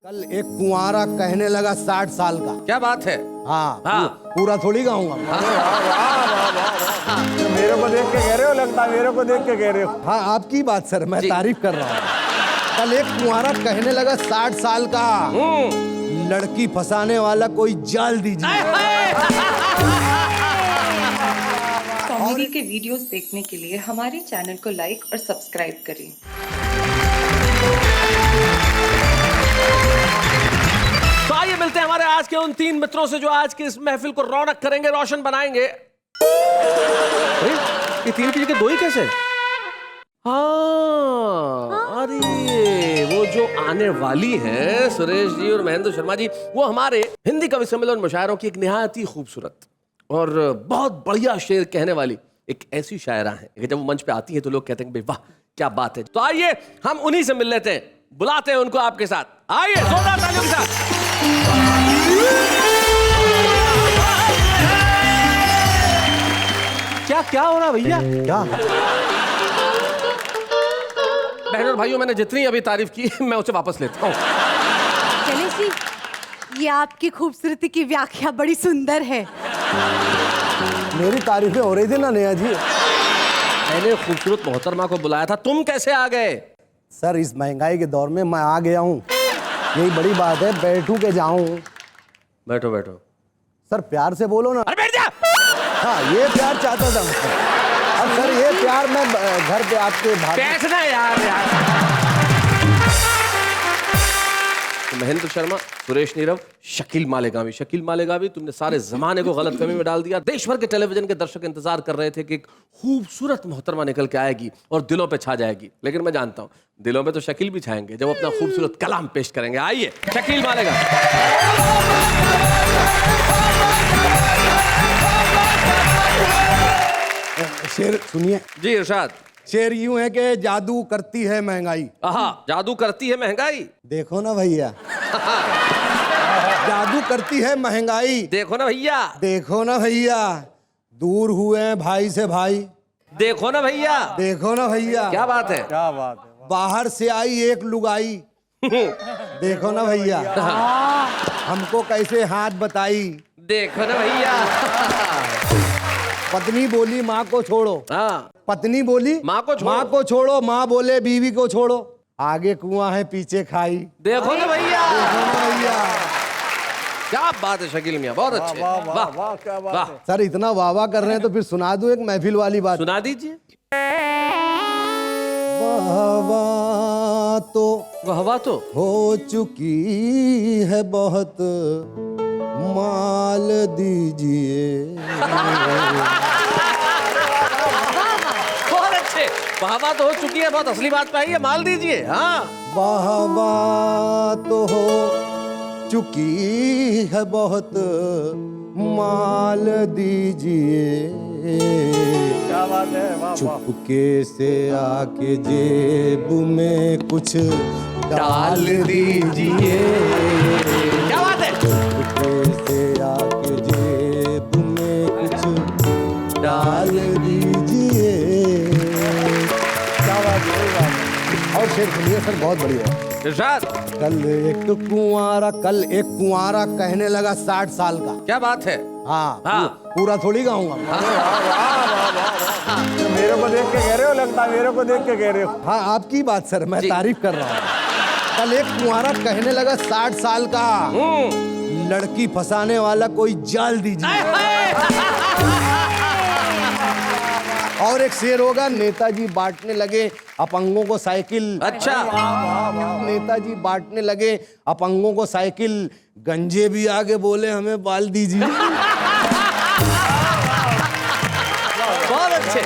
कल एक कुंवारा कहने लगा 60 साल का। क्या बात है। हाँ। पूरा थोड़ी गाऊंगा। मेरे को देख के कह रहे हो, लगता है मेरे को देख के कह रहे हो। हाँ आपकी बात सर, मैं तारीफ कर रहा हूँ। कल एक कुंवारा कहने लगा 60 साल का, लड़की फंसाने वाला कोई जाल दीजिए। कॉमेडी के वीडियोस देखने के लिए हमारे चैनल को लाइक और सब्सक्राइब करें। तो आइए मिलते हैं हमारे आज के उन 3 मित्रों से जो आज की इस महफिल को रौनक करेंगे, रोशन बनाएंगे। ये 3 की जगह 2 ही कैसे? हाँ, अरे वो जो आने वाली हैं सुरेश जी और महेंद्र शर्मा जी, वो हमारे हिंदी कवि सम्मेलन मुशायरों की एक निहायत ही खूबसूरत और बहुत बढ़िया शेर कहने वाली एक ऐसी शायरा है कि जब वो मंच पे आती है तो लोग कहते हैं कि वाह क्या बात है। तो आइए हम उन्हीं से मिल लेते हैं, बुलाते हैं उनको आपके साथ। आइए जोरदार तालियों के साथ। क्या क्या हो रहा भैया? क्या बहनों और भाइयों, मैंने जितनी अभी तारीफ की मैं उसे वापस लेता हूँ। चले जी, ये आपकी खूबसूरती की व्याख्या बड़ी सुंदर है। मेरी तारीफें हो रही थी ना नेहा जी। मैंने खूबसूरत मोहतरमा को बुलाया था, तुम कैसे आ गए? सर इस महंगाई के दौर में मैं आ गया हूँ, यही बड़ी बात है। बैठूं के जाऊं। बैठो बैठो। सर प्यार से बोलो ना। अरे बैठ जा। हाँ ये प्यार चाहता था मैं। अब सर ये प्यार मैं घर पे आपके बैठना यार। तो महेंद्र शर्मा, सुरेश नीरव, शकील मालेगावी। शकील मालेगावी, तुमने सारे जमाने को गलतफहमी में डाल दिया। देश भर के टेलीविजन के दर्शक इंतजार कर रहे थे कि एक खूबसूरत मोहतरमा निकल के आएगी और दिलों पे छा जाएगी, लेकिन मैं जानता हूं दिलों पे तो शकील भी छाएंगे जब अपना खूबसूरत कलाम पेश करेंगे। आइए शकील मालेगावी। शेर सुनिए। जी इरशाद। शेर यूं है कि जादू करती है महंगाई। आहा, जादू करती है महंगाई। देखो ना भैया। जादू करती है महंगाई। देखो ना भैया। देखो ना भैया, दूर हुए हैं भाई से भाई। देखो ना भैया। देखो ना भैया, क्या बात है। क्या बात है। बाहर से आई एक लुगाई। देखो ना भैया, हमको कैसे हाथ बताई। देखो ना भैया। पत्नी बोली माँ को छोड़ो। हाँ, पत्नी बोली माँ को छोड़ो। माँ को छोड़ो। माँ बोले बीवी को छोड़ो। आगे कुआं है पीछे खाई। देखो ना भैया। देखो ना भैया। क्या बात है शकील मियां, बहुत अच्छे। वाह वाह वाह, क्या बात वाह। है। सर इतना वाह वाह कर रहे हैं तो फिर सुना दूं एक महफिल वाली बात। सुना दीजिए। वाह तो हो चुकी है बहुत, माल दीजिए। बहुत अच्छे। वाह तो हो चुकी है बहुत, असली बात पे आई है, माल दीजिए। हाँ, वाह तो हो चुकी है बहुत, माल दीजिए। क्या बात है। वाह वाह। चुपके से आके जेब में कुछ डाल दीजिए। क्या बात है। चुपके से आके जेब में कुछ डाल दीजिए। क्या बात है। और शेर सुनिए सर, बहुत बढ़िया। इरशाद। कल एक कुंवारा कहने लगा 60 साल का। क्या बात है। हाँ। हाँ। पूरा थोड़ी गाऊंगा। मेरे को देख के कह रहे हो, लगता है मेरे को देख के कह रहे हो। हाँ आपकी बात सर, मैं जी। तारीफ कर रहा हूँ। कल एक कुंवारा कहने लगा 60 साल का, लड़की फंसाने वाला कोई जाल दीजिए। और एक शेर होगा, नेताजी बांटने लगे अपंगों को साइकिल। अच्छा। नेताजी बांटने लगे अपंगों को साइकिल, गंजे भी आगे बोले हमें बाल दीजिए। बहुत अच्छे।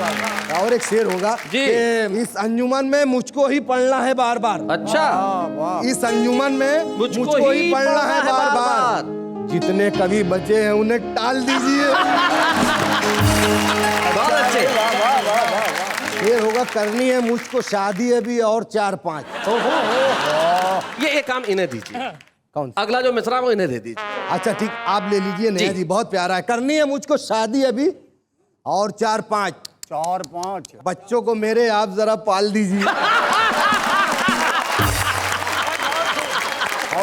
और एक शेर होगा जी। कि इस अंजुमन में मुझको ही पढ़ना है बार बार। अच्छा। इस अंजुमन में मुझको ही पढ़ना है बार बार। जितने कवि बचे हैं उन्हें टाल दीजिए। बहुत अच्छे। शेर होगा, करनी है मुझको शादी अभी और 4-5। ये एक काम इन्हें दीजिए। कौन? अगला जो मिसरा वो इन्हें दे दीजिए। अच्छा ठीक, आप ले लीजिए नेहा जी। जी, बहुत प्यारा है। करनी है मुझको शादी अभी और 4-5। 4-5 बच्चों को मेरे आप जरा पाल दीजिए।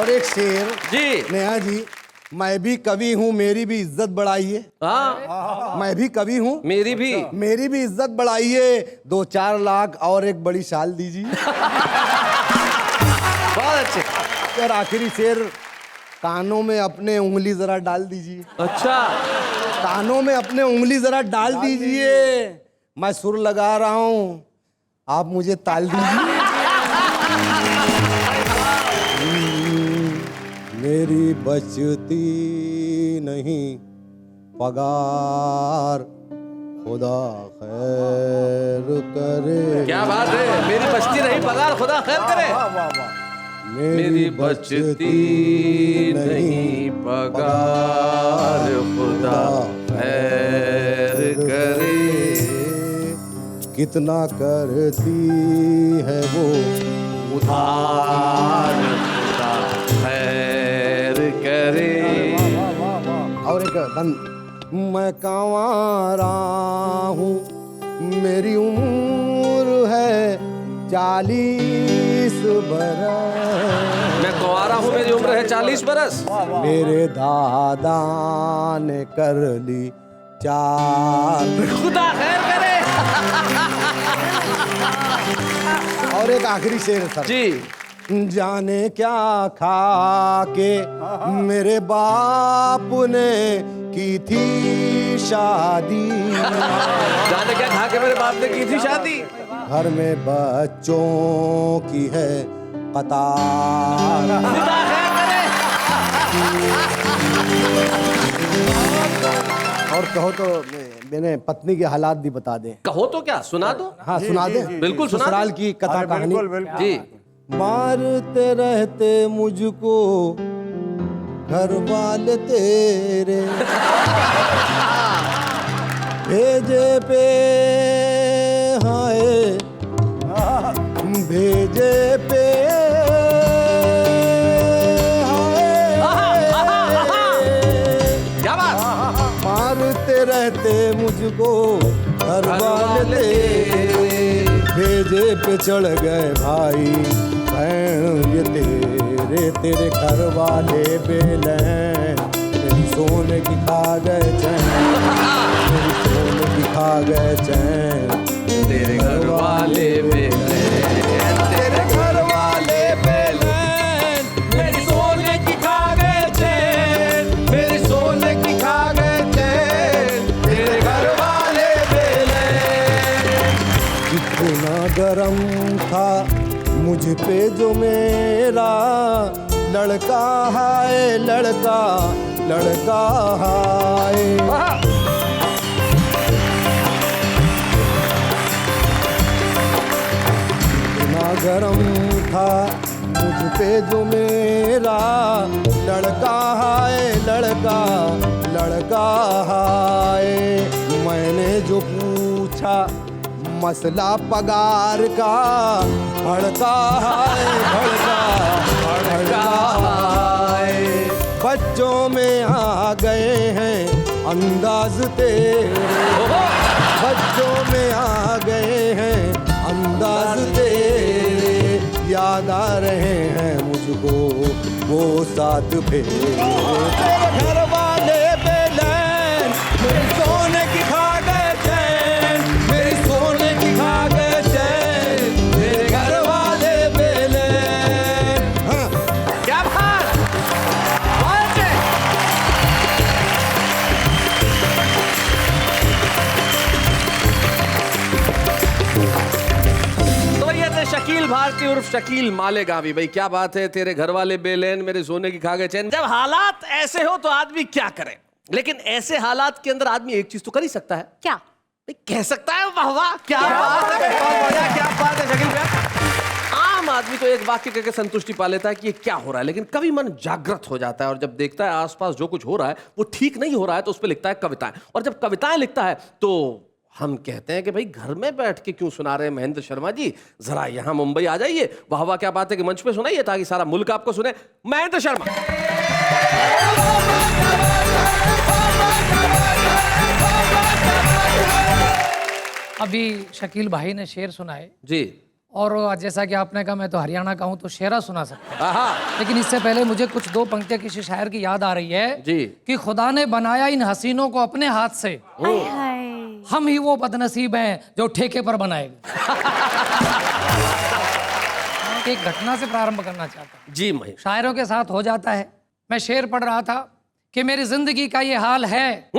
और एक शेर जी नेहा जी, मैं भी कवि हूँ मेरी भी इज्जत बढ़ाइए। हाँ मैं भी कवि हूँ मेरी भी मेरी भी इज्जत बढ़ाइए, 2-4 लाख और एक बड़ी शाल दीजिए। बहुत अच्छे। और आखिरी शेर, कानों में अपने उंगली जरा डाल दीजिए। अच्छा कानों में अपने उंगली जरा डाल दीजिए, मैं सुर लगा रहा हूँ, आप मुझे ताल दीजिए। मेरी बचती नहीं पगार, खुदा खैर करे। क्या बात है, मेरी बचती नहीं पगार, खुदा खैर करे। वाह वाह वाह। मेरी बचती नहीं पगार, खुदा खैर करे। कितना करती है वो उधार, खुदा खैर करे। और एक बंद, मैं कांवारा हूँ मेरी उम्र है 40 बरस। मैं कुंवारा हूँ मेरी उम्र है 40 बरस। मेरे दादा ने कर ली 4। खुदा खैर करे। और एक आखिरी शेर सर जी, जाने क्या खा के मेरे बाप ने की थी शादी। जाने क्या खा के मेरे बाप ने की थी शादी। घर में बच्चों की है कतार। खुदा खैर करे। और कहो तो मैंने पत्नी के हालात भी बता दें। कहो तो क्या, सुना दो। हाँ सुना दें। बिल्कुल सुना ससुराल दो। की कथा अरे कहानी। बिल्कुल बिल्कुल। जी मारते रहते मुझको घर वाले तेरे, भेजे पे हाय भेजे पे क्या बात। मारते रहते मुझको घर वाले तेरे, भेजे पे चढ़ गए भाई बहन ये तेरे घर वाले बेलैन, मेरी सोने की खा गए चैन, मेरी सोने की खा गए चैन। तेरे घर वाले बेलैन, तेरे घर वाले बेलैन, मेरी सोने की खा गए चैन, मेरी सोने की खा गए चैन, तेरे घर वाले बेलैन। कितना गरम था मुझ पे जो मेरा लड़का है, लड़का लड़का है। कितना गरम था मुझ पे जो मेरा लड़का है, लड़का लड़का है। मैंने जो पूछा मसला पगार का, भड़का है भड़का भड़का है। बच्चों में आ गए हैं अंदाज तेरे, बच्चों में आ गए हैं अंदाज तेरे, याद आ रहे हैं मुझको वो 7 फेरे। तेरे घर वाले बेलैन, मेरी सोने की खा गए चैन, मेरी सोने की खा गए चैन, तेरे घर वाले बेलैन। हाँ। क्या बात। बहुत अच्छे। तो ये थे शकील भारती उर्फ शकील मालेगावी। भाई क्या बात है, तेरे घर वाले बेलैन, मेरे सोने की खा गए चैन। जब हालात ऐसे हो तो आदमी क्या करे, लेकिन ऐसे हालात के अंदर आदमी एक चीज तो कर ही सकता है। क्या? भाई कह सकता है वाह वाह क्या बात है, बहुत बढ़िया, क्या बात है शकील भैया। आम आदमी तो एक वाक्य करके संतुष्टि पा लेता है कि ये क्या हो रहा है, लेकिन कभी मन जागृत हो जाता है और जब देखता है आसपास जो कुछ हो रहा है वो ठीक नहीं हो रहा है तो उस पर लिखता है कविताएं। और जब कविताएं लिखता है तो हम कहते हैं कि भाई घर में बैठ के क्यों सुना रहे हैं महेंद्र शर्मा जी, जरा यहां मुंबई आ जाइए, वाह वाह क्या बात है कि मंच पे सुनाइए ताकि सारा मुल्क आपको सुने। महेंद्र शर्मा। अभी शकील भाई ने शेर सुनाए, जी और जैसा कि आपने कहा मैं तो हरियाणा का हूँ तो शेरा सुना सकता हूँ। आहा, लेकिन इससे पहले मुझे कुछ दो पंक्तियां किसी शायर की याद आ रही है जी। कि खुदा ने बनाया इन हसीनों को अपने हाथ से, हाय हाय। हम ही वो बदनसीब हैं जो ठेके पर बनाए। एक घटना से प्रारंभ करना चाहता हूँ। जी महेश। शायरों के साथ हो जाता है। मैं शेर पढ़ रहा था कि मेरी जिंदगी का ये हाल है,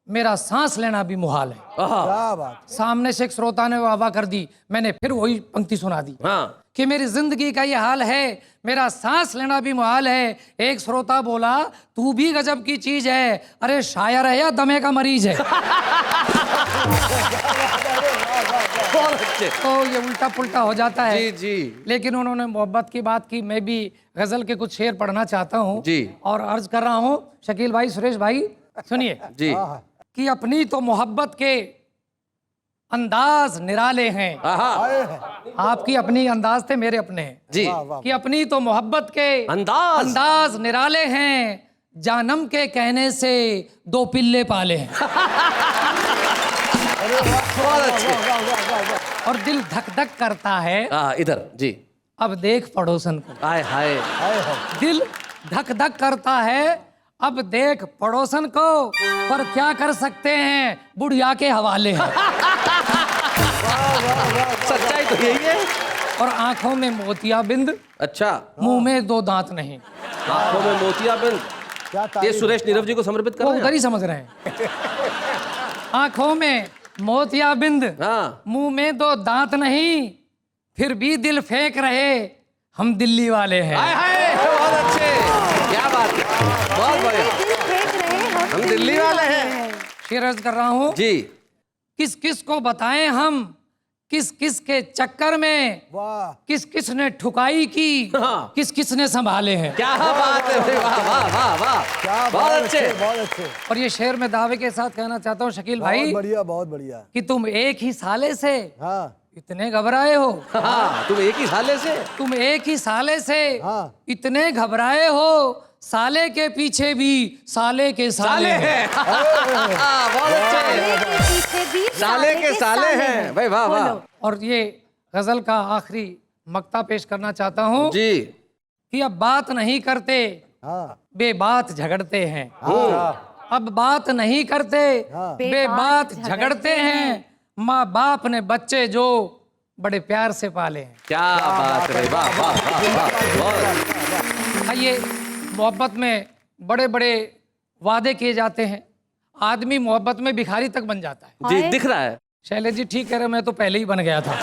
मेरा सांस लेना भी मुहाल है। आहा, क्या बात। सामने से एक श्रोता ने वाह कर दी, मैंने फिर वही पंक्ति सुना दी हाँ, कि मेरी जिंदगी का ये हाल है, मेरा सांस लेना भी मुहाल है। एक श्रोता बोला तू भी गजब की चीज है, अरे शायर है या दमे का मरीज है। बहुत अच्छे। तो ये उल्टा पुल्टा हो जाता है। जी जी लेकिन उन्होंने मोहब्बत की बात की, मैं भी गजल के कुछ शेर पढ़ना चाहता हूँ जी। और अर्ज कर रहा हूँ शकील भाई, सुरेश भाई सुनिए जी। कि अपनी तो मोहब्बत के अंदाज निराले हैं। आहा, आपकी अपनी अंदाज थे, मेरे अपने हैं। जी। कि अपनी तो मोहब्बत के अंदाज निराले हैं, जानम के कहने से दो पिल्ले पाले हैं। बहुत अच्छे। और दिल धक धक करता है, इधर जी। अब देख पड़ोसन को। आय हाय। दिल धक धक करता है, अब देख पड़ोसन को, पर क्या कर सकते हैं बुढ़िया के हवाले हैं। सच्चाई तो यही है। और आंखों में मोतियाबिंद, अच्छा, मुंह में दो दांत नहीं। आंखों में मोतियाबिंद, क्या ये तारीफ। सुरेश नीरव जी को समर्पित कर वो रहे उधर हैं। ही समझ रहे हैं। आंखों में मोतियाबिंद, हाँ, मुंह में दो दांत नहीं, फिर भी दिल फेंक रहे, हम दिल्ली वाले हैं। हाय हाय, बहुत अच्छे, क्या बात है, बहुत बढ़िया। दिल फेंक रहे, हम दिल्ली वाले हैं। शेर अर्ज कर रहा हूँ, जी। किस किस को बताएं हम, किस किस के चक्कर में, वाह। किस किस ने ठुकाई की, हाँ। किस किस ने संभाले हैं। क्या बात है भाई, वाह वाह वाह वाह, क्या बहुत अच्छे। बहुत अच्छे। और ये शेर मैं दावे के साथ कहना चाहता हूँ शकील भाई बहुत बढ़िया, बहुत बढ़िया। कि तुम एक ही साले से हाँ इतने घबराए हो, हाँ, तुम एक ही साले से। तुम एक ही साले से हाँ। इतने घबराए हो, साले के पीछे भी साले के साले हैं। बहुत अच्छे। पीछे भी साले के साले हैं भाई, वाह वाह। बोलो। और ये गजल का आखिरी मक्ता पेश करना चाहता हूँ जी। कि अब बात नहीं करते, हाँ बेबात झगड़ते हैं। हाँ। अब बात नहीं करते, हाँ। बेबात झगड़ते हैं। माँ बाप ने बच्चे जो बड़े प्यार से पाले हैं। क्या बात है, वाह वाह वाह वाह, बहुत। ये मोहब्बत में बड़े बड़े वादे किए जाते हैं, आदमी मोहब्बत में भिखारी तक बन जाता है। जी, दिख रहा है। शैलेश जी ठीक कह रहे, मैं तो पहले ही बन गया था।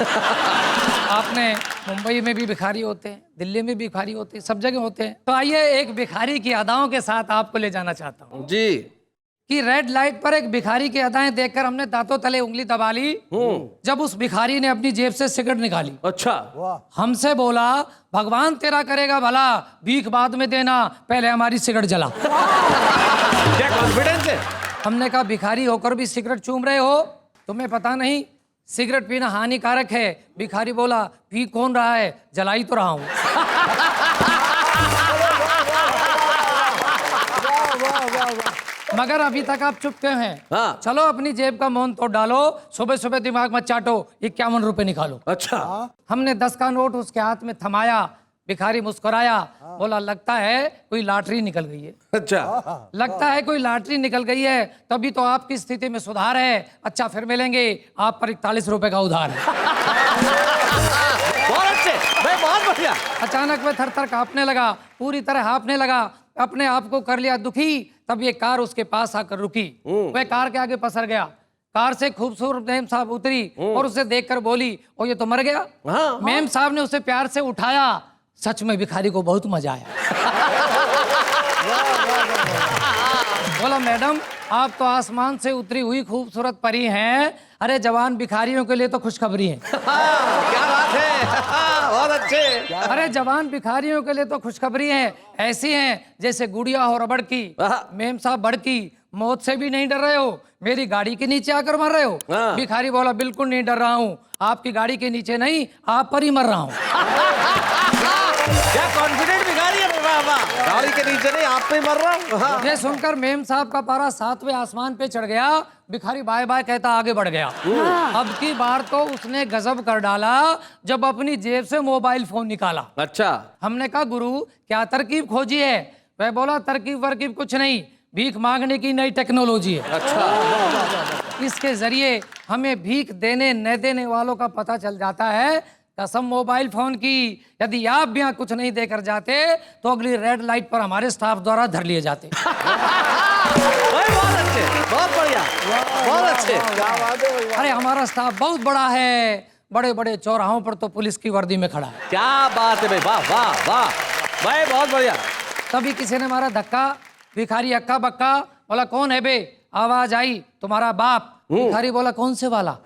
आपने मुंबई में भी भिखारी होते हैं, दिल्ली में भी भिखारी होते हैं, सब जगह होते हैं। तो आइए एक भिखारी की अदाओं के साथ आपको ले जाना चाहता हूँ जी। कि रेड लाइट पर एक भिखारी की अदाएं देखकर हमने दांतों तले उंगली दबा ली जब उस भिखारी ने अपनी जेब से सिगरेट निकाली। अच्छा, वाह। हमसे बोला भगवान तेरा करेगा भला, भीख बाद में देना, पहले हमारी सिगरेट जला। क्या कॉन्फिडेंस है। हमने कहा भिखारी होकर भी सिगरेट चूम रहे हो, तुम्हें पता नहीं सिगरेट पीना हानिकारक है। भिखारी बोला पी कौन रहा है, जलाई तो रहा हूं। मगर अभी तक आप चुप क्यों हैं? हाँ। चलो अपनी जेब का मौन तो डालो, सुबह सुबह दिमाग मत चाटो, 51 रुपए निकालो। अच्छा, हमने 10 का नोट उसके हाथ में थमाया, भिखारी मुस्कुराया, बोला लगता है कोई लॉटरी निकल गई है। अच्छा, लगता है कोई लॉटरी निकल गई है, तभी तो आपकी स्थिति में सुधार है। अच्छा फिर मिलेंगे, आप पर 41 रुपए का उधार है। बहुत अच्छे भाई, बहुत बढ़िया। अचानक वह थर थर कांपने लगा, पूरी तरह हाँफने लगा, अपने आप को कर लिया दुखी। तब ये कार उसके पास आकर रुकी, वह कार के आगे पसर गया। कार से खूबसूरत मेम साहब उतरी और उसे देखकर बोली ओ ये तो मर गया। हाँ। मेम साहब ने उसे प्यार से उठाया। सच में भिखारी को बहुत मजा आया। बोला मैडम आप तो आसमान से उतरी हुई खूबसूरत परी हैं, अरे जवान भिखारियों के लिए तो खुशखबरी है। क्या बात है, बहुत अच्छे। अरे जवान भिखारियों के लिए तो खुशखबरी है, ऐसी हैं जैसे गुड़िया हो रबड़ की। मेम साहब बड़की, मौत से भी नहीं डर रहे हो, मेरी गाड़ी के नीचे आकर मर रहे हो। भिखारी बोला बिल्कुल नहीं डर रहा हूँ, आपकी गाड़ी के नीचे नहीं, आप पर ही मर रहा हूँ। क्या कॉन्फिडेंट भिखारी है। वाह वाह, गाड़ी के नीचे नहीं, आप पे मर रहा हूँ। हाँ। ये सुनकर मेम साहब का पारा 7वें आसमान पे चढ़ गया। भिखारी बाय बाय कहता आगे बढ़ गया। अब की बार तो उसने गजब कर डाला जब अपनी जेब से मोबाइल फोन निकाला। अच्छा। हमने कहा गुरु क्या तरकीब खोजी है? वह बोला तरकीब वरकीब कुछ नहीं, भीख मांगने की नई टेक्नोलॉजी है। अच्छा। इसके जरिए हमें भीख देने न देने वालों का पता चल जाता है। कसम मोबाइल फोन की, यदि आप भी यहाँ कुछ नहीं देकर जाते तो अगली रेड लाइट पर हमारे स्टाफ द्वारा धर लिए जाते। बहुत अच्छे, बहुत बढ़िया, बहुत अच्छे। क्या बात है भाई, अरे हमारा स्टाफ बहुत बड़ा है, बड़े बड़े चौराहों पर तो पुलिस की वर्दी में खड़ा है। क्या बात है भाई, वाह वाह वाह भाई, बहुत बढ़िया। तभी किसी ने मारा धक्का। भिखारी हक्का बक्का बोला कौन है बे? आवाज आई तुम्हारा बाप। भिखारी बोला कौन से वाला?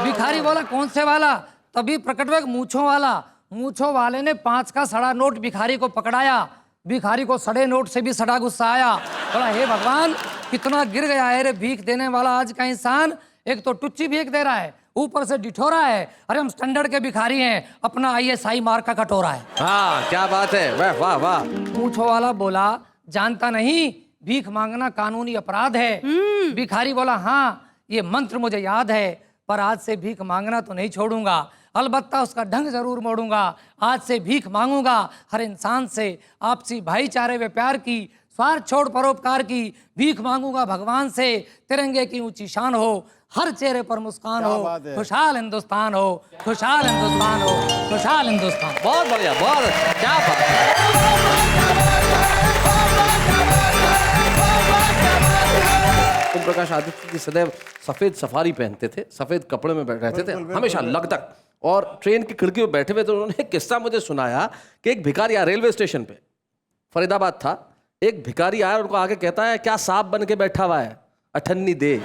भिखारी बोला कौन से वाला? तभी प्रकट हुआ एक मूंछों वाला। मूंछों वाले ने 5 का सड़ा नोट भिखारी को पकड़ाया। भिखारी को सड़े नोट से भी सड़ा गुस्सा आया। बोला हे भगवान कितना गिर गया है रे भीख देने वाला आज का इंसान। एक तो टुच्ची भीख दे रहा है, ऊपर से डिठोरा है। अरे हम स्टैंडर्ड के भिखारी हैं, अपना ISI मार्क का कटोरा है। हाँ क्या बात है, वाह वाह वाह। मूंछों वाला बोला जानता नहीं भीख मांगना कानूनी अपराध है। भिखारी बोला हाँ ये मंत्र मुझे याद है, पर आज से भीख मांगना तो नहीं छोड़ूंगा, अलबत्ता उसका ढंग जरूर मोड़ूंगा। आज से भीख मांगूंगा हर इंसान से, आपसी भाईचारे व प्यार की, स्वार्थ छोड़ परोपकार की। भीख मांगूंगा भगवान से, तिरंगे की ऊंची शान हो, हर चेहरे पर मुस्कान क्या हो, बात है। खुशहाल हिंदुस्तान हो, खुशहाल हिंदुस्तान हो, खुशहाल हिंदुस्तान। बहुत बढ़िया, बहुत अच्छा, क्या बात है। ओम प्रकाश आदित्य जी सदैव सफेद सफारी पहनते थे, सफेद कपड़े में रहते थे हमेशा लगतक, और ट्रेन की खिड़की में बैठे हुए तो उन्होंने एक किस्सा मुझे सुनाया कि एक भिखारी आया रेलवे स्टेशन पे, फरीदाबाद था। एक भिखारी आया और उनको आके कहता है क्या साहब बन के बैठा हुआ है, अठन्नी दे।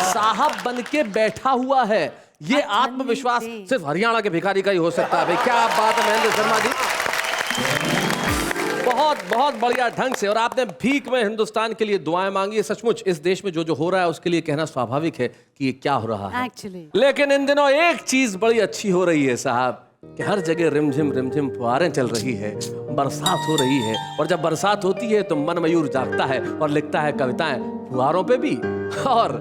साहब बन के बैठा हुआ है, ये आत्मविश्वास सिर्फ हरियाणा के भिखारी का ही हो सकता है। भाई क्या बात है महेंद्र शर्मा जी, बहुत बहुत बढ़िया ढंग से। और आपने भीख में हिंदुस्तान के लिए दुआएं मांगी है। सचमुच इस देश में जो जो हो रहा है उसके लिए कहना स्वाभाविक है कि ये क्या हो रहा है Actually. लेकिन इन दिनों एक चीज बड़ी अच्छी हो रही है साहब, कि हर जगह रिमझिम फुहारें चल रही है, बरसात हो रही है। और जब बरसात होती है तो मन मयूर जागता है और लिखता है कविताएं फुहारों पे भी और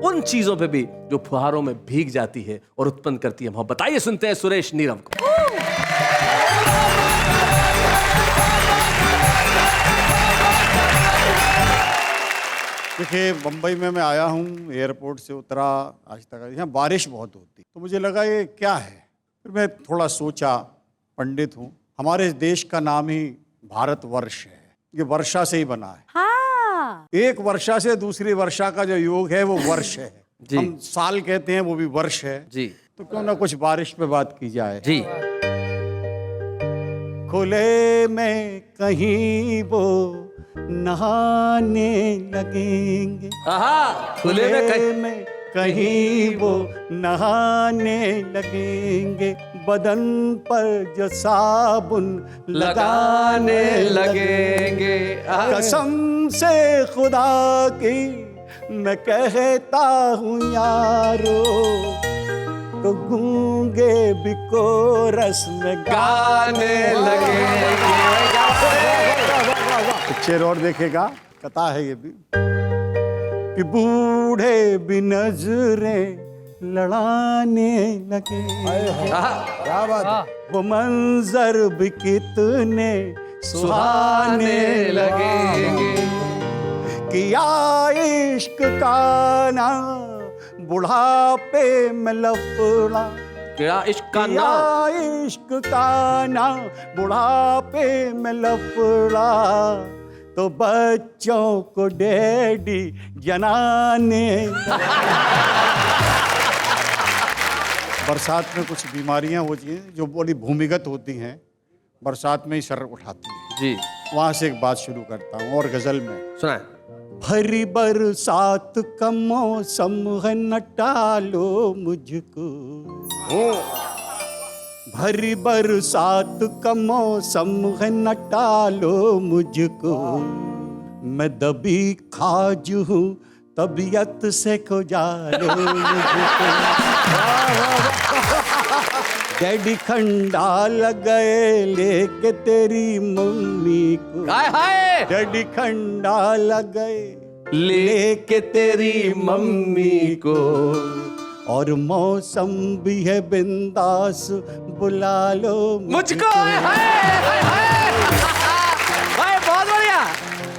उन चीजों पे भी जो फुहारों में भीग जाती है और उत्पन्न करती है मोहब्बत। आइए सुनते हैं सुरेश नीरव को। देखिए बम्बई में मैं आया हूँ, एयरपोर्ट से उतरा, आज तक यहाँ बारिश बहुत होती, तो मुझे लगा ये क्या है। फिर मैं थोड़ा सोचा, पंडित हूँ, हमारे देश का नाम ही भारतवर्ष है, ये वर्षा से ही बना है। हाँ एक वर्षा से दूसरी वर्षा का जो योग है वो वर्ष है। जी। हम साल कहते हैं, वो भी वर्ष है। जी तो क्यों ना कुछ बारिश पे बात की जाए। जी। खुले में कहीं वो नहाने लगेंगे, आहा, खुले में कहीं वो नहाने लगेंगे, बदन पर जो साबुन लगाने लगेंगे। कसम से खुदा की मैं कहता हूँ यारो, तो गूंगे भी कोरस में गाने लगेंगे। पिक्चर और देखेगा, कथा है ये भी, कि बूढ़े भी नजरें लड़ाने लगे। क्या बात है। वो मंजर भी कितने सुहाने लगेंगे, किया इश्क का ना बुढ़ापे में लफड़ा, क्या इश्क का किया नाम, इश्क का ना बुढ़ापे में लफड़ा, तो बच्चों को डैडी जनाने। बरसात में कुछ बीमारियां होती हैं जो बड़ी भूमिगत होती हैं, बरसात में ही सर उठाती हैं। जी वहां से एक बात शुरू करता हूँ और गजल में। सुनाए। भरी बरसात का मौसम है न टालो मुझको, भरी बरसात का मौसम है न टालो मुझको, मैं दबी खाज हूँ तबीयत से खो जालो मुझको। डैडी खंडाला गए लेके तेरी मम्मी को। हाय हाय डैडी खंडाला गए लेके तेरी मम्मी को। और मौसम भी है बिंदास, बुला लो मुझको। हाय हाय हाय हाय, बहुत बढ़िया।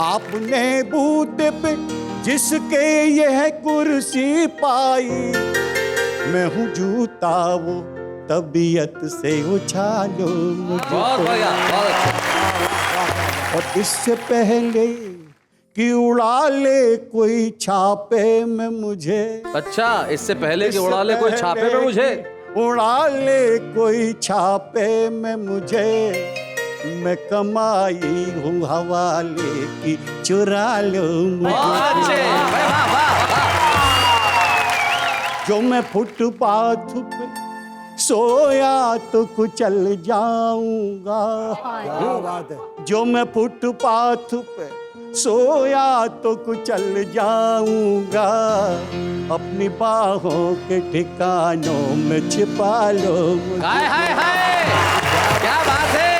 आपने बूते पे जिसके यह कुर्सी पाई, मैं हूँ जूता वो तबीयत से उछालो मुझको। बहुत बढ़िया, बहुत अच्छा। और इससे पहले कि उड़ा ले कोई छापे में मुझे। अच्छा, इससे पहले कि उड़ा ले कोई छापे में मुझे। उड़ा ले कोई छापे में मुझे, मैं कमाई हूँ हवाले की, चुरा लो मुझे। बहुत अच्छे, वाह वाह वाह। जो मैं फुटपाथ पे सोया तो कुचल जाऊंगा। क्या बात है। जो मैं फुटपाथ पे सोया तो कुचल जाऊंगा, अपनी बाहों के ठिकानों में छिपा लो मुझे। हाय हाय हाय, क्या बात है।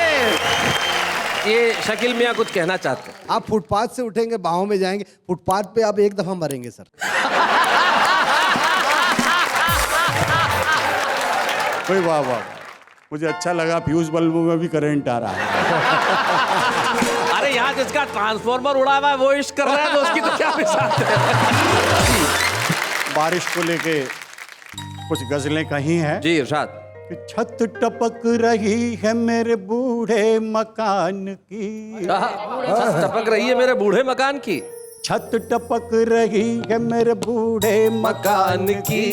ये शकील मियां कुछ कहना चाहते हैं। आप फुटपाथ से उठेंगे, बाहों में जाएंगे, फुटपाथ पे आप एक दफा मरेंगे सर। भाई वाह वाह, मुझे अच्छा लगा। फ्यूज बल्बों में भी करंट आ रहा है। अरे यहाँ जिसका ट्रांसफॉर्मर उड़ा हुआ है वो इश्क कर रहा है, तो उसकी तो क्या मिसाल है। बारिश को लेके कुछ गजलें कही हैं जी इरशाद। कि छत टपक रही है मेरे बूढ़े मकान की। छत टपक रही है मेरे बूढ़े मकान की। छत टपक रही है मेरे बूढ़े मकान की,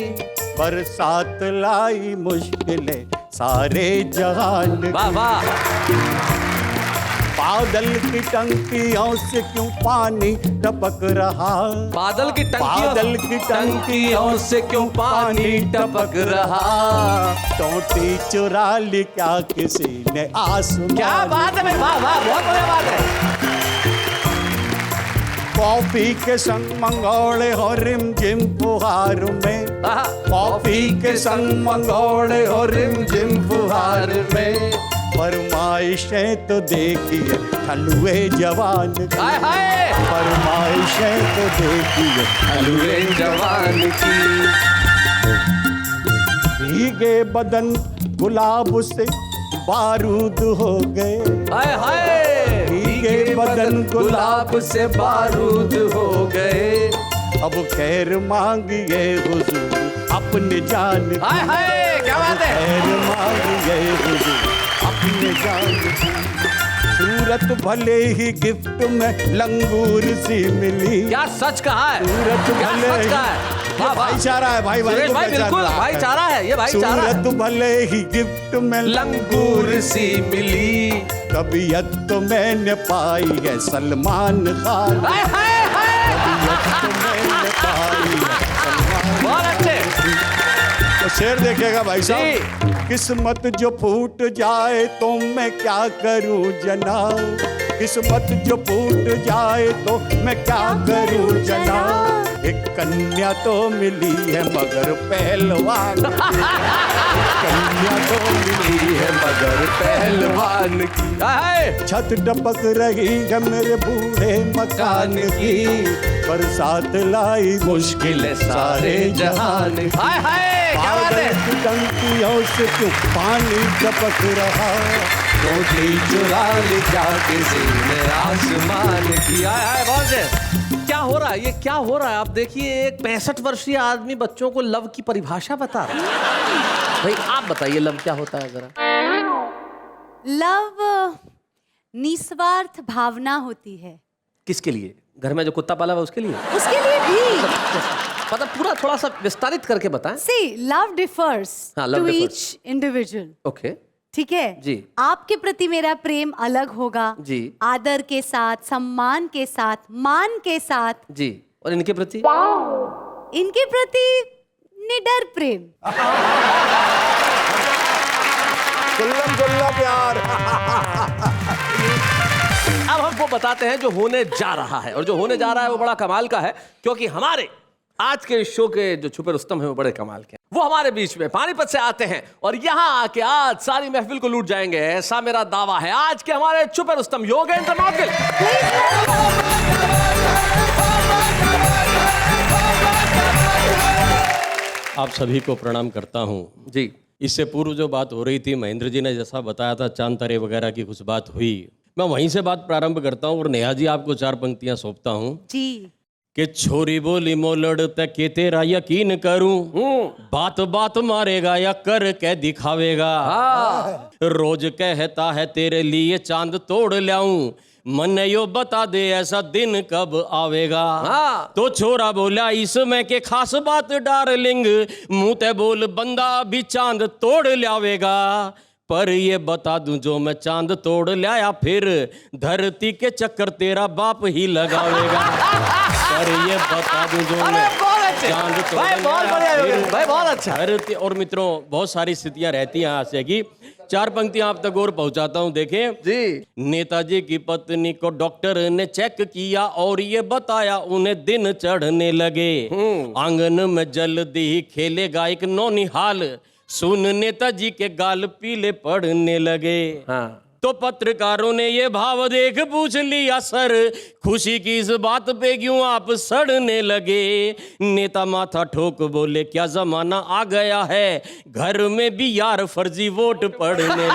बरसात लाई मुश्किलें सारे जहान की। वाह वाह। बादल की टंकियों से क्यों पानी टपक रहा। बादल की बादल की टंकियों से क्यों पानी टपक रहा। टोटी चुरा ली क्या किसी ने आसमान। क्या बात है भाई, वाह वाह, बहुत बढ़िया बात है। कॉफी के संग मंगोड़े हो रिमझिम फुहार में। कॉफी के संग मंगोड़े हो रिमझिम फुहार में, फरमाइशें तो देखिए हलवे जवान की। हाय हाय, फरमाइशें तो देखिए हलवे जवान की। भीगे बदन गुलाब से बारूद हो गए। हाय हाय, भीगे बदन गुलाब से बारूद हो गए। अब खैर मांगिए हुजूर अपने जान की। हाय हाय, क्या बात है। खैर मांगिए हुजूर अपने जान की। सूरत भले ही गिफ्ट में लंगूर सी मिली। क्या सच कहा है, सूरत क्या भले सच ही कहा है। ये भाईचारा है, भाई भाई सुरेश को भाई पहचान बिल्कुल रहा है। भाईचारा है, ये भाईचारा है। सूरत भले ही गिफ्ट में लंगूर सी मिली। तबीयत तो मैंने पाई है सलमान खान। हाय हाय हाय, तबीयत तो मैंने पाई है सलमान। बहुत अच्छे। तो शेर देखेगा भाई साहब। किस्मत जो फूट जाए तो मैं क्या करूं जनाब। किस्मत जो फूट जाए तो मैं क्या करूं जनाब। एक कन्या तो मिली है मगर पहलवान। कन्या तो मिली है मगर पहलवान की। छत टपक रही है मेरे बूढ़े मकान की, बरसात लाई मुश्किल सारे जहान की। हाय हाय, क्या बात है। बादल की टंकियों से क्यों पानी टपक रहा। रोटी चुरा ले क्या किसी ने आसमान की। हाय हाय, बहुत से। क्या हो रहा है, ये क्या हो रहा है। आप देखिए, एक 65 वर्षीय आदमी बच्चों को लव की परिभाषा बता रहा है। भाई आप बताइए लव क्या होता है जरा। लव निस्वार्थ भावना होती है। किसके लिए, घर में जो कुत्ता पाला हुआ उसके लिए। उसके लिए भी मतलब पूरा थोड़ा सा विस्तारित करके बताएं। See, love differs हाँ, love to differs. each individual. Okay ठीक है जी। आपके प्रति मेरा प्रेम अलग होगा जी। आदर के साथ, सम्मान के साथ, मान के साथ। जी, और इनके प्रति इनके प्रति निडर प्रेम। गुल्लम गुल्ला प्यार। अब हम वो बताते हैं जो होने जा रहा है, और जो होने जा रहा है वो बड़ा कमाल का है, क्योंकि हमारे आज के इस शो के जो छुपे रुस्तम है वो बड़े कमाल के हैं। वो हमारे बीच में पानीपत से आते हैं और यहाँ आके आज सारी महफिल को लूट जाएंगे, ऐसा मेरा दावा है। आज के हमारे छुपे रुस्तम योगेंद्र नागल। आप सभी को प्रणाम करता हूँ जी। इससे पूर्व जो बात हो रही थी, महेंद्र जी ने जैसा बताया था, चांद तारे वगैरह की कुछ बात हुई, मैं वहीं से बात प्रारंभ करता हूँ और नेहा जी आपको 4 पंक्तियां सौंपता हूँ जी। कि छोरी बोली मोलड़ तक के तेरा यकीन करूं, बात बात मारेगा या कर के दिखावेगा, रोज कहता है तेरे लिए चांद तोड़ लाऊं, मन यो बता दे ऐसा दिन कब आवेगा। तो छोरा बोला इसमें के खास बात डार्लिंग, मुंह ते बोल बंदा भी चांद तोड़ लावेगा, पर ये बता दूं जो मैं चांद तोड़ लाया फिर धरती के चक्कर तेरा बाप ही लगावेगा। पर ये बता दूं जो मैं चांद तोड़ भाई बहुत अच्छा। धरती। और मित्रों बहुत सारी स्थितियां रहती हैं हास्य की। 4 पंक्तियां आप तक और पहुंचाता हूं, देखें जी। नेताजी की पत्नी को डॉक्टर ने चेक किया और ये बताया उन्हें दिन चढ़ने लगे, आंगन में जल्दी ही खेलेगा एक नौनिहाल, सुन नेताजी के गाल पीले पड़ने लगे। तो पत्रकारों ने ये भाव देख पूछ लिया सर, खुशी की इस बात पे क्यों आप सड़ने लगे। नेता माथा ठोक बोले क्या जमाना आ गया है, घर में भी यार फर्जी वोट पड़ने लगे।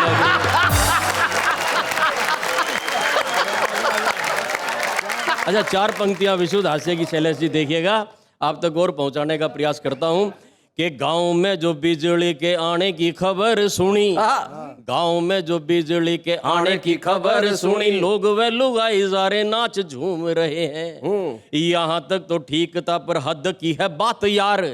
अच्छा 4 पंक्तियां विशुद्ध हास्य की शैलेश जी देखिएगा, आप तक और पहुंचाने का प्रयास करता हूं कि गांव में जो बिजली के आने की खबर सुनी, गांव में जो बिजली के आने की खबर सुनी, लोग वे लुगाई जारे नाच झूम रहे हैं। यहाँ तक तो ठीक था पर हद की है बात यार,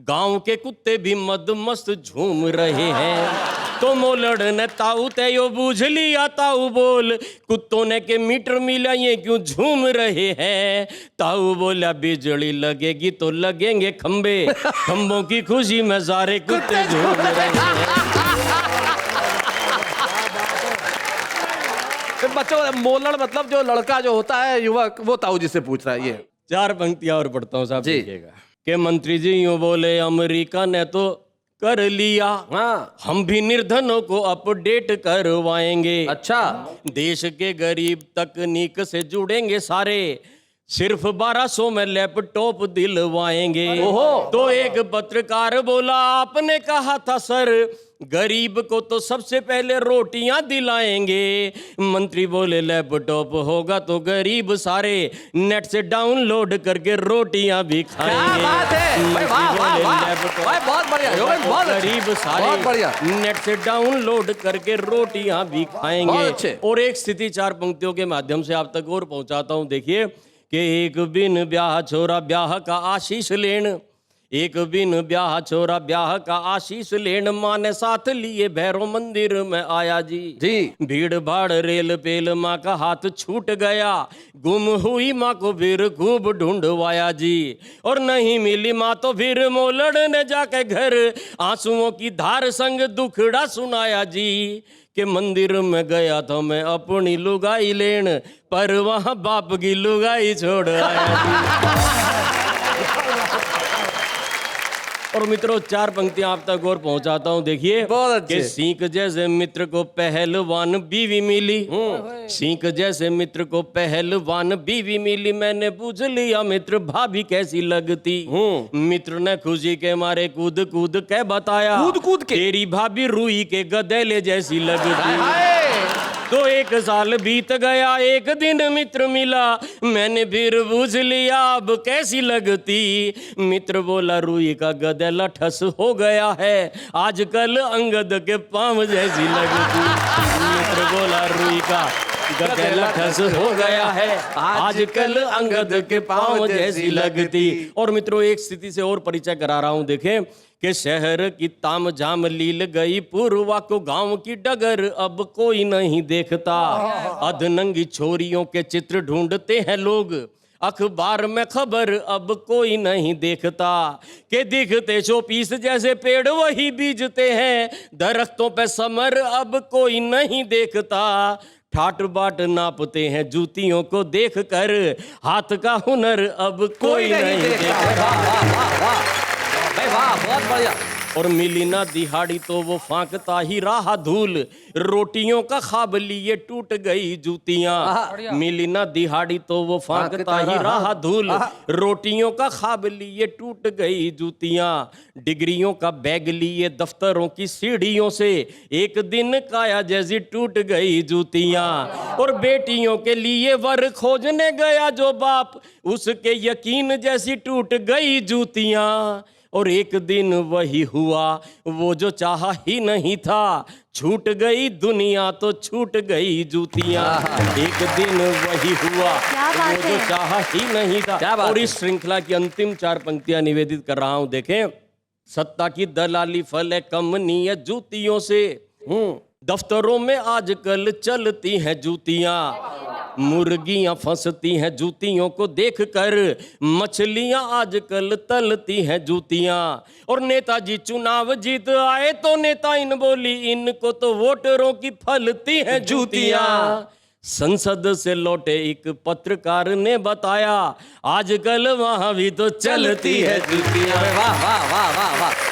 गांव के कुत्ते भी मद मस्त झूम रहे हैं। तो मोलड़ ने ताऊ ते यो बूझ लिया, ताऊ बोल कुत्तों ने के मीटर मिला ये क्यों झूम रहे हैं। ताऊ बोला बिजली लगेगी तो लगेंगे खंबे, खंबों की खुशी में सारे कुत्ते झूम रहे हैं। बच्चों मोलड़ मतलब जो लड़का जो होता है युवक, वो ताऊ जी से पूछ रहा है। ये 4 पंक्तियां और पढ़ता हूँ साहब जी। देखिएगा कि मंत्री जी यूं बोले अमेरिका ने तो कर लिया, हम भी निर्धनों को अपडेट करवाएंगे। अच्छा। देश के गरीब तकनीक से जुड़ेंगे सारे, सिर्फ 1200 में लैपटॉप दिलवाएंगे। तो एक पत्रकार बोला आपने कहा था सर गरीब को तो सबसे पहले रोटियां दिलाएंगे। मंत्री बोले लैपटॉप होगा तो गरीब सारे नेट से डाउनलोड करके रोटियां भी खाएंगे। क्या बात है भाई, वाह वाह वाह भाई, बहुत बढ़िया योगेंद्र, बहुत गरीब सारे बहुत बढ़िया नेट से डाउनलोड करके रोटियां भी बहुत खाएंगे। अच्छे। और एक स्थिति 4 पंक्तियों के माध्यम से आप तक और पहुंचाता हूं, देखिए कि एक बिन ब्याह छोरा ब्याह का आशीष लेन, एक बिन ब्याह छोरा ब्याह का आशीष लेन, माँ ने साथ लिए भैरव मंदिर में आया जी। भीड़ भाड़ रेल पेल माँ का हाथ छूट गया, गुम हुई माँ को फिर खूब ढूंढवाया जी। और नहीं मिली माँ तो फिर मोलड़ ने जाके घर आंसुओं की धार संग दुखड़ा सुनाया जी। कि मंदिर में गया था मैं अपनी लुगाई लेन, पर वहां बाप की लुगाई छोड़ आया जी। और मित्रों 4 पंक्तियां आप तक और पहुंचाता हूं, देखिए कि सीख जैसे मित्र को पहलवान बीवी मिली, सीख जैसे मित्र को पहलवान बीवी मिली, मैंने पूछ लिया मित्र भाभी कैसी लगती, मित्र ने खुशी के मारे कूद कूद के बताया, कूद कूद के तेरी भाभी रुई के गधेले जैसी लगती। तो 1 साल बीत गया, एक दिन मित्र मिला, मैंने फिर पूछ लिया अब कैसी लगती, मित्र बोला रुई का गधेला ठस हो गया है, आजकल अंगद के पांव जैसी लगती। मित्र बोला रुई का गधेला ठस हो गया है, आजकल अंगद के पांव जैसी लगती। और मित्रों एक स्थिति से और परिचय करा रहा हूं, देखें कि शहर की ताम झाम लील गई पूर्वा को, गांव की डगर अब कोई नहीं देखता, अधनंगी छोरियों के चित्र ढूंढते हैं लोग, अखबार में खबर अब कोई नहीं देखता, के दिखते शोपीस जैसे पेड़ वही बीजते हैं, दरख्तों पे समर अब कोई नहीं देखता, ठाट बाट नापते हैं जूतियों को देख कर, हाथ का हुनर अब कोई नहीं देखता। वाह वाह वाह वाह भाई वाह, बहुत बढ़िया। और मिली ना दिहाड़ी तो वो फांकता ही रहा धूल, रोटियों का ख्वाब लिए टूट गई जूतियां। मिली ना दिहाड़ी तो वो फांकता ही रहा धूल, रोटियों का ख्वाब लिए टूट गई जूतियां। डिग्रियों का बैग लिए दफ्तरों की सीढ़ियों से, एक दिन काया जैसी टूट गई जूतियां। और बेटियों के लिए वर खोजने गया जो बाप, उसके यकीन जैसी टूट गई जूतियां। और एक दिन वही हुआ वो जो चाहा ही नहीं था, छूट गई दुनिया तो छूट गई जूतियां। एक दिन वही हुआ वो जो चाहा ही नहीं था। और इस श्रृंखला की अंतिम 4 पंक्तियां निवेदित कर रहा हूं, देखें। सत्ता की दलाली फल है कमनीय जूतियों से, दफ्तरों में आजकल चलती हैं जूतियां। मुर्गियां फंसती हैं जूतियों को देखकर, मछलियां आजकल तलती हैं जूतियां। और नेताजी चुनाव जीत आए तो नेता इन बोली, इनको तो वोटरों की फलती हैं जूतियां। संसद से लौटे एक पत्रकार ने बताया, आजकल वहां भी तो चलती है जूतियां। वाह वाह वाह वाह वाह।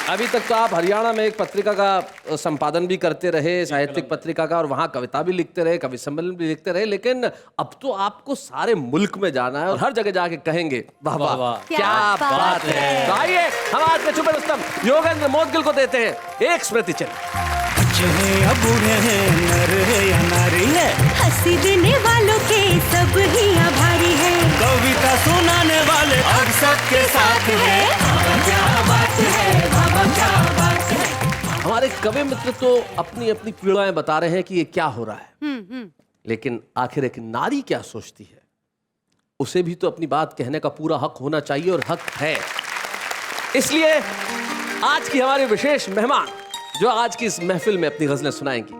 अभी तक तो आप हरियाणा में एक पत्रिका का संपादन भी करते रहे, साहित्यिक पत्रिका का, और वहाँ कविता भी लिखते रहे, कवि सम्मेलन भी लिखते रहे, लेकिन अब तो आपको सारे मुल्क में जाना है और हर जगह जाके कहेंगे वाह वाह वाह क्या बात है। तो आइए हम आज के छुपे रुस्तम योगेंद्र मोदगिल को देते हैं एक स्मृति चिन्ह। बूढ़े हैं, नर है या नारी है, हंसी देने वालों के सब ही आभारी है, कविता सुनाने वाले अब सबके साथ है। क्या बात है, बाबा क्या बात है। हमारे कवि मित्र तो अपनी अपनी पीड़ाएं बता रहे हैं कि ये क्या हो रहा है, लेकिन आखिर एक नारी क्या सोचती है, उसे भी तो अपनी बात कहने का पूरा हक होना चाहिए, और हक है। इसलिए आज की हमारी विशेष मेहमान जो आज की इस महफिल में अपनी गजलें सुनाएंगी,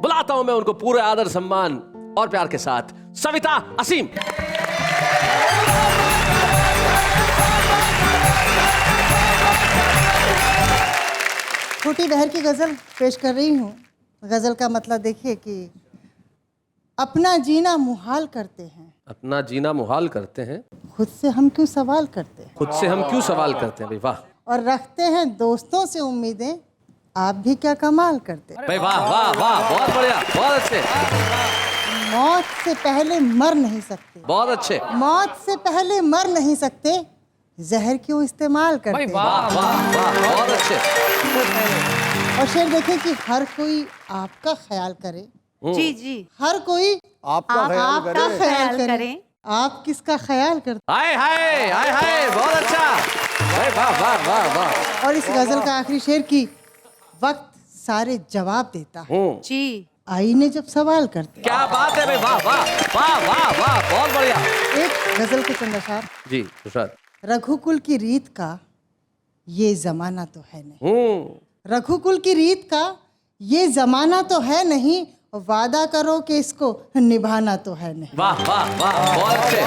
बुलाता हूं मैं उनको पूरे आदर सम्मान और प्यार के साथ, सविता असीम। छोटी बहर की गज़ल पेश कर रही हूँ। गज़ल का मतलब देखिए कि अपना जीना मुहाल करते हैं, अपना जीना मुहाल करते हैं, खुद से हम क्यों सवाल करते हैं, खुद से हम क्यों सवाल करते हैं। भाई वाह, और रखते हैं दोस्तों से उम्मीदें, आप भी क्या कमाल करते हैं। भाई वाह वाह वाह, बहुत बढ़िया, बहुत अच्छे, मौत से पहले मर नहीं सकते, बहुत अच्छे, मौत से पहले मर नहीं सकते, जहर क्यों इस्तेमाल करते हैं। वाह वाह वाह, बहुत अच्छे। और शेर देखें कि हर कोई आपका ख्याल करे, जी जी, हर कोई आपका ख्याल करे, आप किसका ख्याल करते हाय हाय हाय हाय, बहुत अच्छा, भाई वाह वाह वाह वाह। और इस गजल का आखिरी शेर की वक्त सारे जवाब देता है, जी, आईने जब सवाल करते। क्या बात है भाई, वाह वाह वाह वाह वाह, बहुत बढ़िया। एक गजल के चंद अशार। जी तुषार। रघुकुल की रीत का ये जमाना तो है नहीं, रघुकुल की रीत का ये जमाना तो है नहीं, वादा करो कि इसको निभाना तो है नहीं। वाह वाह वाह, बहुत अच्छे।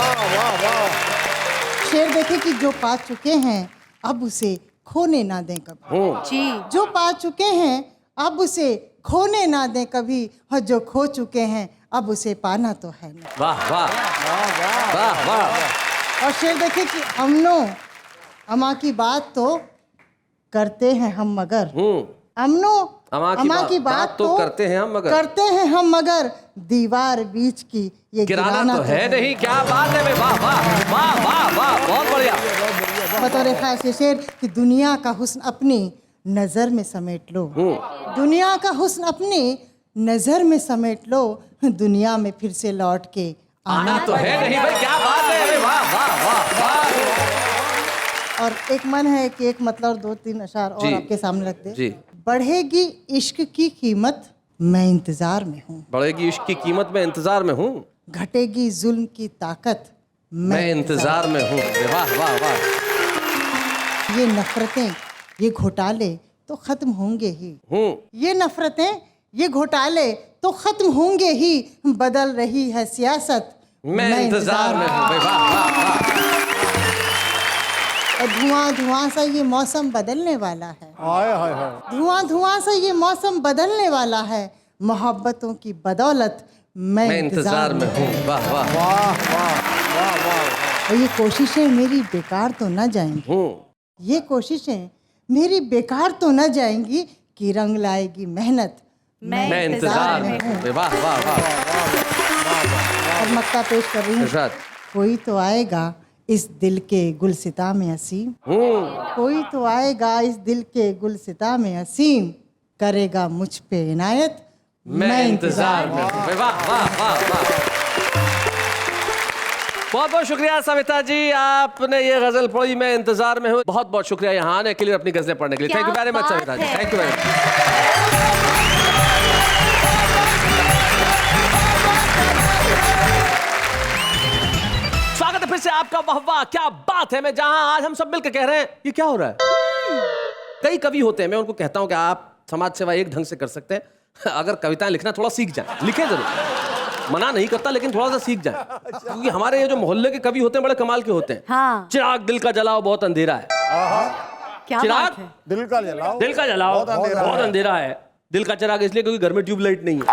शेर देखे कि जो पा चुके हैं अब उसे खोने ना दें कभी, जी, जो पा चुके हैं अब उसे खोने ना दें कभी, और जो खो चुके हैं अब उसे पाना तो है नहीं। वाह वाह वाह वाह। और शेर देखे कि अमनो अमा की बात तो करते हैं हम मगर, अमनो अमा की बात तो करते हैं हम मगर, करते हैं हम मगर, दीवार बीच की ये गिराना तो है नहीं। क्या बात है भाई, वाह वाह वाह वाह वाह, बहुत बढ़िया। बतौर खास ये शेर कि दुनिया का हुस्न अपनी नजर में समेट लो, दुनिया का हुस्न अपनी नजर में समेट लो, दुनिया में फिर से लौट के आना तो है नहीं भाई, क्या बात है भाई, वाह वाह वाह वाह। और एक मन है कि एक मतलब और 2-3 अशार और आपके सामने रख दे। जी। बढ़ेगी इश्क की कीमत मैं इंतजार में हूँ, बढ़ेगी इश्क की कीमत मैं इंतजार में हूँ, घटेगी जुल्म की ताकत मैं इंतजार में हूँ। वाह वाह वाह। ये नफरतें ये घोटाले तो खत्म होंगे ही, ये नफरतें ये घोटाले तो खत्म होंगे ही, बदल रही है सियासत मैं इंतजार में हूँ। वाह वाह वाह। और धुआं धुआं सा ये मौसम बदलने वाला है, हाय हाय हाय। धुआं धुआं सा ये मौसम बदलने वाला है, मोहब्बतों की बदौलत मैं मैं इंतजार में हूँ। वाह वाह और ये कोशिशें मेरी बेकार तो न जाएंगी, ये कोशिशें मेरी बेकार तो न जाएंगी कि रंग लाएगी मेहनत मैं इंतजार में हूँ। वाह वाह वाह। और मक्का पेश कर रही हूँ। इरशाद। कोई तो आएगा इस दिल के गुलसिता में असीम, कोई तो आएगा इस दिल के गुलसिता में असीम, करेगा मुझ पे इनायत मैं इंतजार में हूँ। वाह वाह वाह वाह। बहुत बहुत शुक्रिया सविता जी, आपने ये गजल पढ़ी मैं इंतजार में हूँ। बहुत बहुत शुक्रिया यहाँ आने के लिए, अपनी गजलें पढ़ने के लिए। Thank you very much Savita ji, thank you very much. स्वागत है फिर से आपका। वाह वाह क्या बात है। मैं जहां आज हम सब मिलकर कह रहे हैं ये क्या हो रहा है। कई कवि होते हैं, मैं उनको कहता हूं कि आप समाज सेवा एक ढंग से कर सकते हैं, अगर कविताएं लिखना थोड़ा सीख जाए, लिखें जरूर, मना नहीं करता लेकिन थोड़ा सा सीख जाए, क्योंकि हमारे ये जो मोहल्ले के कवि होते हैं बड़े कमाल के होते हैं। हाँ। चिराग दिल का जलाओ बहुत अंधेरा है। क्या चिराग बात है? दिल का जलाओ, दिल का जलाओ बहुत अंधेरा है। दिल का चिराग इसलिए क्योंकि घर में ट्यूबलाइट नहीं है।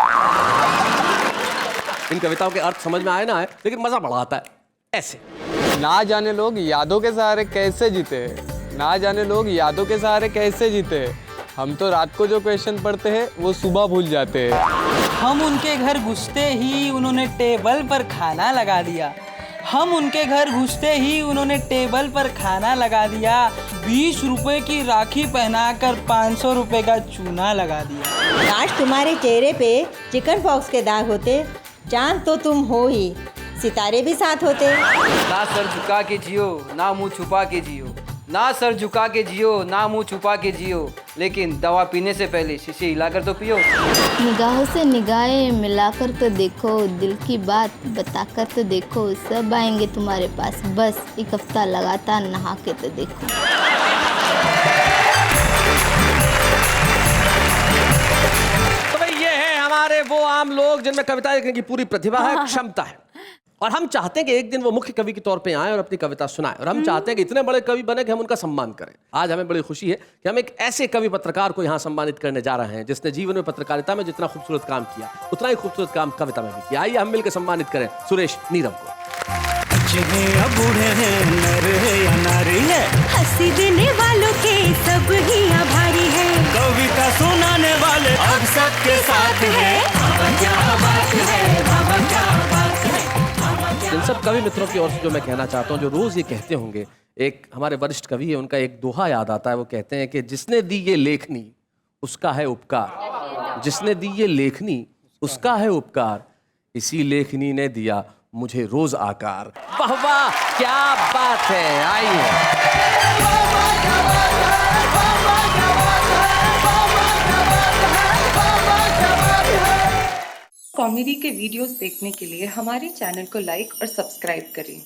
इन कविताओं के अर्थ समझ में आए ना आए, लेकिन मजा बड़ा आता है ऐसे। ना जाने लोग यादों के सहारे कैसे जीते, ना जाने लोग यादों के सहारे कैसे जीते, हम तो रात को जो क्वेश्चन पढ़ते हैं वो सुबह भूल जाते हैं। हम उनके घर घुसते ही उन्होंने टेबल पर खाना लगा दिया, हम उनके घर घुसते ही उन्होंने टेबल पर खाना लगा दिया, 20 रुपए की राखी पहनाकर 500 रुपए का चूना लगा दिया। काश तुम्हारे चेहरे पे चिकन पॉक्स के दाग होते, चांद तो तुम हो ही, सितारे भी साथ होते। ना सर झुका के जियो ना मुंह छुपा के जियो, ना सर झुका के जियो ना मुंह छुपा के जियो, लेकिन दवा पीने से पहले शीशे हिलाकर तो पियो। निगाहों से निगाहें मिलाकर तो देखो, दिल की बात बताकर तो देखो, सब आएंगे तुम्हारे पास, बस एक हफ्ता लगातार नहा के तो देखो। तो भाई ये है हमारे वो आम लोग जिनमें कविता लिखने की पूरी प्रतिभा है, क्षमता है, और हम चाहते हैं कि एक दिन वो मुख्य कवि के तौर पे आए और अपनी कविता सुनाएं, और हम चाहते हैं कि इतने बड़े कवि बने कि हम उनका सम्मान करें। आज हमें बड़ी खुशी है कि हम एक ऐसे कवि पत्रकार को यहाँ सम्मानित करने जा रहे हैं जिसने जीवन में पत्रकारिता में जितना खूबसूरत काम किया उतना ही खूबसूरत काम कविता में भी किया। आइए हम मिलकर सम्मानित करें सुरेश नीरव को। बूढ़े हैं, नर है या नारी है, हंसी देने वालों के सब ही आभारी है, कविता सुनाने वाले अब सबके साथ है। क्या बात है, क्या बात है। इन सब कवि मित्रों की ओर से जो मैं कहना चाहता हूँ, जो रोज ये कहते होंगे, एक हमारे वरिष्ठ कवि है, उनका एक दोहा याद आता है। वो कहते हैं कि जिसने दी ये लेखनी उसका है उपकार, जिसने दी ये लेखनी उसका है उपकार, इसी लेखनी ने दिया मुझे रोज आकार। वाह वाह क्या बात है। आइए कॉमेडी के वीडियोस देखने के लिए हमारे चैनल को लाइक और सब्सक्राइब करें।